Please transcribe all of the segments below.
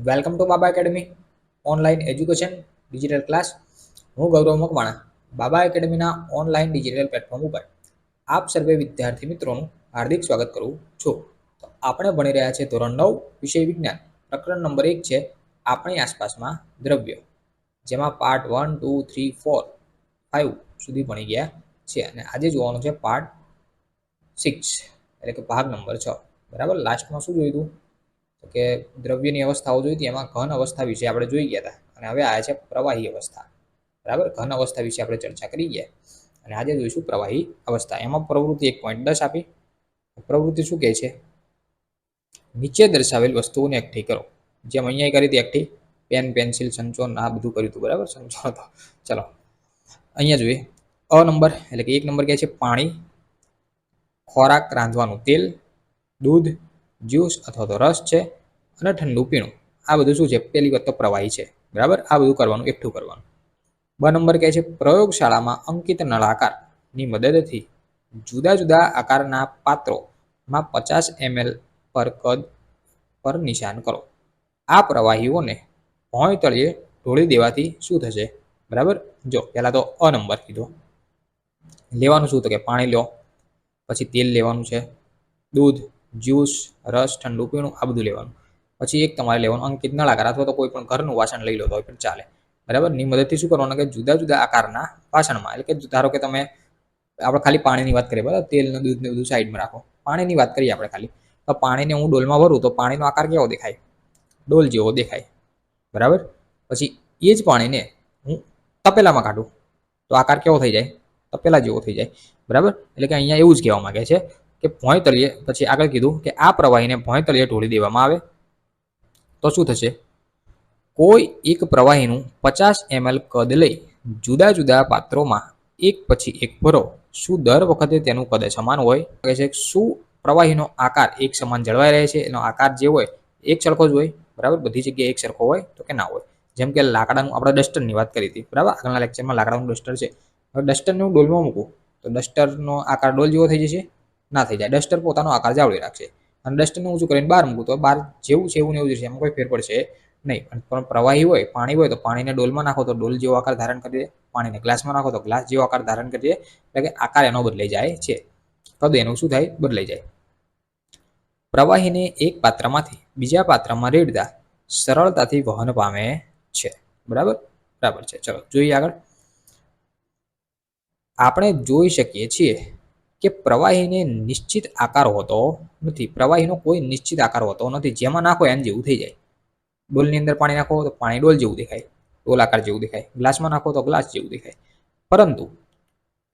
Welcome to Baba academy online education digital class. હું ગૌરવ મકવાણા બાબા એકેડમીના online digital platform ઉપર આપ સર્વે વિદ્યાર્થી મિત્રોનું હાર્દિક સ્વાગત કરું છું. તો આપણે ભણી રહ્યા છીએ ધોરણ 9 વિષય વિજ્ઞાન. પ્રકરણ નંબર 1 છે આપણી આસપાસમાં દ્રવ્યો, જેમાં પાર્ટ 1 2 3 4 5 સુધી ભણી ગયા છે અને આજે જોવાનું છે પાર્ટ 6 એટલે કે ભાગ નંબર 6. બરાબર, લાસ્ટમાં શું જોયું હતું કે દ્રવ્યની અવસ્થાઓ જોઈ હતી, એમાં ઘન અવસ્થા વિશે આપણે જોઈ ગયા હતા અને હવે આવ્યા છે પ્રવાહી અવસ્થા. બરાબર, ઘન અવસ્થા વિશે આપણે ચર્ચા કરી ગયા અને આજે જોઈશું પ્રવાહી અવસ્થા. એમાં પ્રવૃત્તિ 1.10 આપી. પ્રવૃત્તિ શું કહે છે? નીચે દર્શાવેલ વસ્તુઓને એકઠી કરો. જેમ અહીંયા કરી હતી એકઠી, પેન પેન્સિલ સંચો આ બધું કર્યું હતું. બરાબર, સંચો તો ચલો અહીંયા જોઈએ. અ નંબર એટલે કે 1 નંબર કહે છે પાણી, ખોરાક રાંધવાનું તેલ, દૂધ, જ્યુસ અથવા તો રસ છે અને ઠંડુ પીણું. આ બધું શું છે? પહેલી વાત તો પ્રવાહી છે. બરાબર, આ બધું કરવાનું, એકઠું કરવાનું. બ નંબર કહે છે પ્રયોગશાળામાં અંકિત નળાકારની મદદથી જુદા જુદા આકારના પાત્રોમાં 50 ml પર કદ પર નિશાન કરો. આ પ્રવાહીઓને ભોંય તળિયે ઢોળી દેવાથી શું થશે? બરાબર, જો પહેલા તો અ નંબર કીધો. લેવાનું શું? તો કે પાણી લો, પછી તેલ લેવાનું છે, દૂધ, જ્યુસ, રસ, ઠંડુ પીણું આ બધું લેવાનું. પછી એક તમારે લેવાનું અંકિત નળાકાર અથવા તો કોઈ પણ ઘરનું વાસણ લઈ લો તો પણ ચાલે. બરાબર, ની મદદથી શું કરવાનું કે જુદા જુદા આકારના વાસણમાં, એટલે કે ધારો કે તમે આપણે ખાલી પાણીની વાત કરીએ, બરાબર, તેલ ને દૂધ ને બધું સાઈડમાં રાખો, પાણીની વાત કરીએ આપણે ખાલી. તો પાણીને હું ડોલમાં ભરું તો પાણીનો આકાર કેવો દેખાય? ડોલ જેવો દેખાય. બરાબર, પછી એ જ પાણીને હું તપેલામાં કાઢું તો આકાર કેવો થઈ જાય? તપેલા જેવો થઈ જાય. બરાબર, એટલે કે અહીંયા એવું જ કહેવા માંગે છે કે ભોંય તળિયે, પછી આગળ કીધું કે આ પ્રવાહીને ભોંય તળિયે ઢોળી દેવામાં આવે તો શું થશે? કોઈ એક પ્રવાહીનું 50 ml કદ લઈ જુદા જુદા પાત્રોમાં એક પછી એક ભરો. શું દર વખતે તેનું કદ સમાન હોય? કહે છે શું પ્રવાહીનો આકાર એક સમાન જળવાઈ રહે છે? એનો આકાર જે હોય એક સરખો જ હોય? બરાબર, બધી જગ્યાએ એક સરખો હોય તો કે ના હોય. જેમ કે લાકડાનું આપણે ડસ્ટરની વાત કરી હતી. બરાબર, આગળના લેક્ચરમાં લાકડાનું ડસ્ટર છે. હવે ડસ્ટરને હું ડોલમાં મૂકું તો ડસ્ટરનો આકાર ડોલ જેવો થઈ જશે? ના થઈ જાય. ડસ્ટર પોતાનો આકાર જાળવી રાખશે. અને ડસ્ટરને ઊંચું કરીને બહાર મૂકું તો બહાર જેવું છે એવું ને એવું જશે, એમાં કોઈ ફેર પડશે નહીં. પણ પ્રવાહી હોય, પાણી હોય તો પાણીને ડોલમાં નાખો તો ડોલ જેવો આકાર ધારણ કરી દે, પાણીને ગ્લાસમાં નાખો તો ગ્લાસ જેવો આકાર ધારણ કરી દે. એટલે કે આકાર એનો બદલાઈ જાય છે, કદ એનું શું થાય? બદલાઈ જાય. પ્રવાહીને એક પાત્રમાંથી બીજા પાત્રમાં રેડતા સરળતાથી વહન પામે છે. બરાબર બરાબર છે. ચલો જોઈએ આગળ. આપણે જોઈ શકીએ છીએ કે પ્રવાહીને નિશ્ચિત આકાર હોતો નથી. પ્રવાહીનો કોઈ નિશ્ચિત આકાર હોતો નથી. જેમાં નાખો એમ જેવું થઈ જાય. ડોલની અંદર પાણી નાખો તો પાણી ડોલ જેવું દેખાય, ડોલ આકાર જેવું દેખાય. ગ્લાસમાં નાખો તો ગ્લાસ જેવું દેખાય. પરંતુ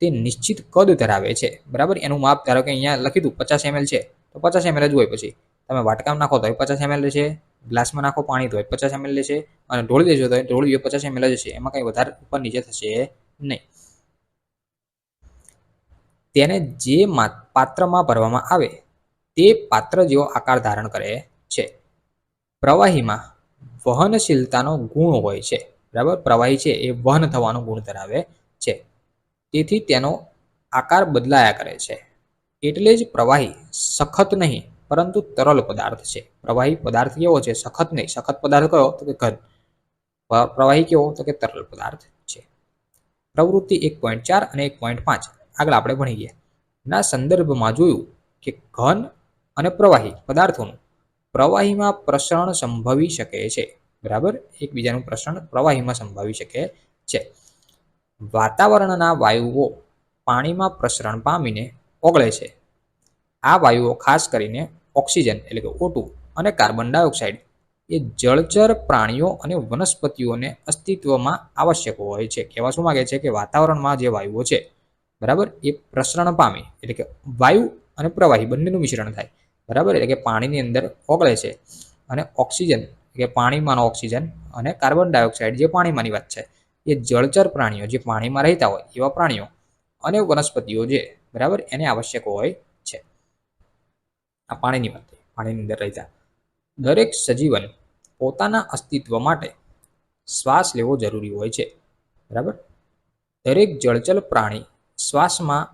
તે નિશ્ચિત કદ ધરાવે છે. બરાબર, એનું માપ ધારો કે અહીંયા લખી દઉં 50 ml છે તો 50 ml જ હોય. પછી તમે વાટકામાં નાખો તો 50 ml છે, ગ્લાસમાં નાખો પાણી તો 50 ml છે, અને ઢોળી દેશો તો ઢોળી 50 ml જ છે. એમાં કંઈ વધારે ઉપર નીચે થશે નહીં. તેને જે પાત્રમાં ભરવામાં આવે તે પાત્ર જેવો આકાર ધારણ કરે છે. પ્રવાહીમાં વહનશીલતાનો ગુણ હોય છે. બરાબર, પ્રવાહી છે એ વહન થવાનો ગુણ ધરાવે છે. તેથી તેનો આકાર બદલાયા કરે છે. એટલે જ પ્રવાહી સખત નહીં પરંતુ તરલ પદાર્થ છે. પ્રવાહી પદાર્થ કેવો છે? સખત નહીં. સખત પદાર્થ કયો? તો કે ઘન. પ્રવાહી કેવો? તો કે તરલ પદાર્થ છે. પ્રવૃત્તિ 1.4 અને 1.5 આગળ આપણે ભણી ગયા ના સંદર્ભમાં જોયું કે ઘન અને પ્રવાહી પદાર્થોનું પ્રવાહીમાં પ્રસરણ સંભવી શકે છે. બરાબર, એકબીજાનું પ્રસરણ પ્રવાહીમાં સંભવી શકે છે. વાતાવરણના વાયુઓ પાણીમાં પ્રસરણ પામીને ઓગળે છે. આ વાયુઓ ખાસ કરીને ઓક્સિજન એટલે કે O2 અને કાર્બન ડાયોક્સાઇડ એ જળચર પ્રાણીઓ અને વનસ્પતિઓને અસ્તિત્વમાં આવશ્યક હોય છે. કહેવા શું માંગે છે કે વાતાવરણમાં જે વાયુઓ છે, બરાબર, એ પ્રસરણ પામે એટલે કે વાયુ અને પ્રવાહી બંનેનું મિશ્રણ થાય. બરાબર, એટલે કે પાણીની અંદર ઓગળે છે અને ઓક્સિજન કે પાણીમાંનો ઓક્સિજન અને કાર્બન ડાયોક્સાઇડ જે પાણીમાંની વાત છે, એ જળચર પ્રાણીઓ જે પાણીમાં રહેતા હોય એવા પ્રાણીઓ અને વનસ્પતિઓ જે, બરાબર, એને આવશ્યક હોય છે. આ પાણીની વાત, પાણીની અંદર રહેતા દરેક સજીવન પોતાના અસ્તિત્વ માટે શ્વાસ લેવો જરૂરી હોય છે. બરાબર, દરેક જળચર પ્રાણી શ્વાસમાં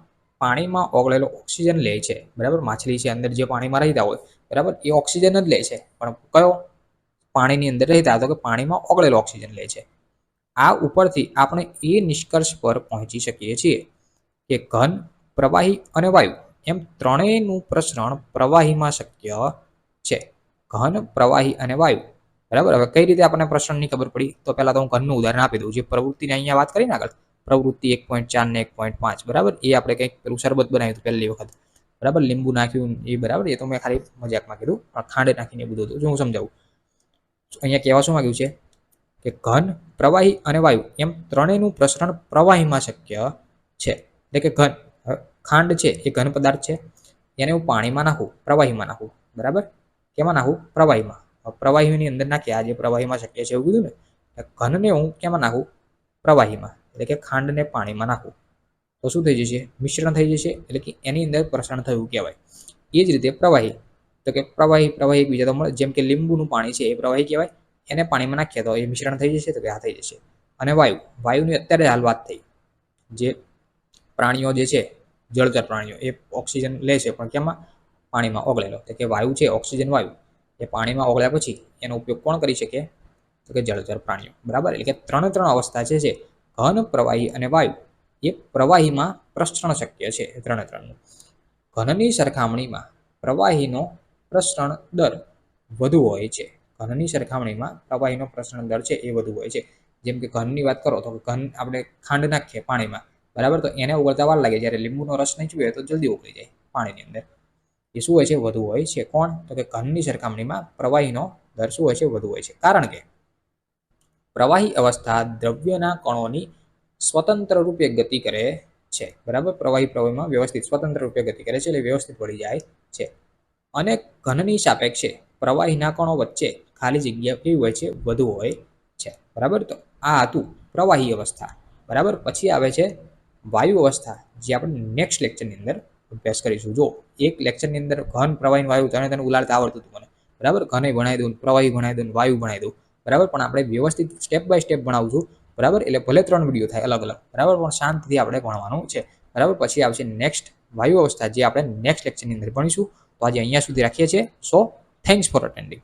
પાણીમાં ઓગળેલો ઓક્સિજન લે છે. બરાબર, માછલી છે અંદર જે પાણીમાં રહેતા હોય, બરાબર, એ ઓક્સિજન જ લે છે. પણ કયો? પાણીની અંદર રહેતા તો કે પાણીમાં ઓગળેલો ઓક્સિજન લે છે. આ ઉપરથી આપણે એ નિષ્કર્ષ પર પહોંચી શકીએ છીએ કે ઘન, પ્રવાહી અને વાયુ એમ ત્રણેયનું પ્રસરણ પ્રવાહીમાં શક્ય છે. ઘન, પ્રવાહી અને વાયુ, બરાબર. હવે કઈ રીતે આપણને પ્રસરણની ખબર પડી? તો પહેલા તો હું ઘનનું ઉદાહરણ આપી દઉં. જે પ્રવૃત્તિની અહીંયા વાત કરીને આગળ, પ્રવૃત્તિ 1.4 ને 1.5, બરાબર, એ આપણે કંઈક પેલું શરબત બનાવ્યું હતું પહેલી વખત, બરાબર, લીંબુ નાખ્યું એ, બરાબર, એ તો મેં ખાલી મજાકમાં કીધું, ખાંડ નાખીને એ બધું હતું. જો હું સમજાવું, અહીંયા કહેવા શું માંગ્યું છે કે ઘન, પ્રવાહી અને વાયુ એમ ત્રણેયનું પ્રસરણ પ્રવાહીમાં શક્ય છે. એટલે કે ઘન, ખાંડ છે એ ઘન પદાર્થ છે, એને હું પાણીમાં નાખું, પ્રવાહીમાં નાખું, બરાબર. કેમાં નાખું? પ્રવાહીમાં. પ્રવાહીની અંદર નાખ્યા, જે પ્રવાહીમાં શક્ય છે એવું કીધું ને. ઘનને હું કેમાં નાખું? પ્રવાહીમાં, એટલે કે ખાંડને પાણીમાં નાખું તો શું થઈ જશે? મિશ્રણ થઈ જશે, એટલે કે એની અંદર પ્રસરણ થયું કહેવાય. એ જ રીતે પ્રવાહી, તો કે પ્રવાહી એકબીજા તો મળે, જેમ કે લીંબુનું પાણી છે એ પ્રવાહી કહેવાય, એને પાણીમાં નાખીએ તો એ મિશ્રણ થઈ જશે, તો કે આ થઈ જશે. અને વાયુની અત્યારે હાલ વાત થઈ, જે પ્રાણીઓ જે છે, જળચર પ્રાણીઓ, એ ઓક્સિજન લે છે પણ કેમાં? પાણીમાં ઓગળેલો. તો કે વાયુ છે, ઓક્સિજન વાયુ, એ પાણીમાં ઓગળ્યા પછી એનો ઉપયોગ કોણ કરી શકે? તો કે જળચર પ્રાણીઓ, બરાબર. એટલે કે ત્રણ અવસ્થા છે, ઘન, પ્રવાહી અને વાયુ, એ પ્રવાહીમાં પ્રસરણ શક્ય છે. ત્રણનું ઘનની સરખામણીમાં પ્રવાહીનો પ્રસરણ દર વધુ હોય છે. ઘનની સરખામણીમાં પ્રવાહીનો પ્રસરણ દર છે એ વધુ હોય છે. જેમ કે ઘનની વાત કરો તો ઘન આપણે ખાંડ નાખીએ પાણીમાં, બરાબર, તો એને ઓગળતા વાર લાગે. જ્યારે લીંબુનો રસ નહીં જોઈએ તો જલ્દી ઓગળી જાય પાણીની અંદર. એ શું હોય છે? વધુ હોય છે. કોણ? તો કે ઘનની સરખામણીમાં પ્રવાહીનો દર શું હોય છે? વધુ હોય છે. કારણ કે પ્રવાહી અવસ્થા દ્રવ્યના કણોની સ્વતંત્ર રૂપે ગતિ કરે છે, બરાબર. પ્રવાહીમાં વ્યવસ્થિત સ્વતંત્ર રૂપે ગતિ કરે છે, એટલે વ્યવસ્થિત વળી જાય છે. અને ઘનની સાપેક્ષે પ્રવાહીના કણો વચ્ચે ખાલી જગ્યા કેવી હોય છે? વધુ હોય છે, બરાબર. તો આ હતું પ્રવાહી અવસ્થા, બરાબર. પછી આવે છે વાયુ અવસ્થા, જે આપણે નેક્સ્ટ લેક્ચરની અંદર અભ્યાસ કરીશું. જો એક લેક્ચરની અંદર ઘન, પ્રવાહી, વાયુ તેને ઉલાડતા આવડતું હતું મને, બરાબર. ઘને ભણાવી દઉં, પ્રવાહી ભણાવી દઉં, વાયુ ભણાવી દઉં, બરાબર. પણ આપણે વ્યવસ્થિત સ્ટેપ બાય સ્ટેપ ભણાવું છું, બરાબર. એટલે ભલે 3 વિડીયો થાય અલગ અલગ, બરાબર, પણ શાંતિથી આપણે ભણવાનું છે, બરાબર. પછી આવશે નેક્સ્ટ વાયુ અવસ્થા, જે આપણે નેક્સ્ટ લેક્ચરની અંદર ભણીશું. તો આજે અહીંયા સુધી રાખીએ છીએ. સો થેન્ક્સ ફોર અટેન્ડિંગ.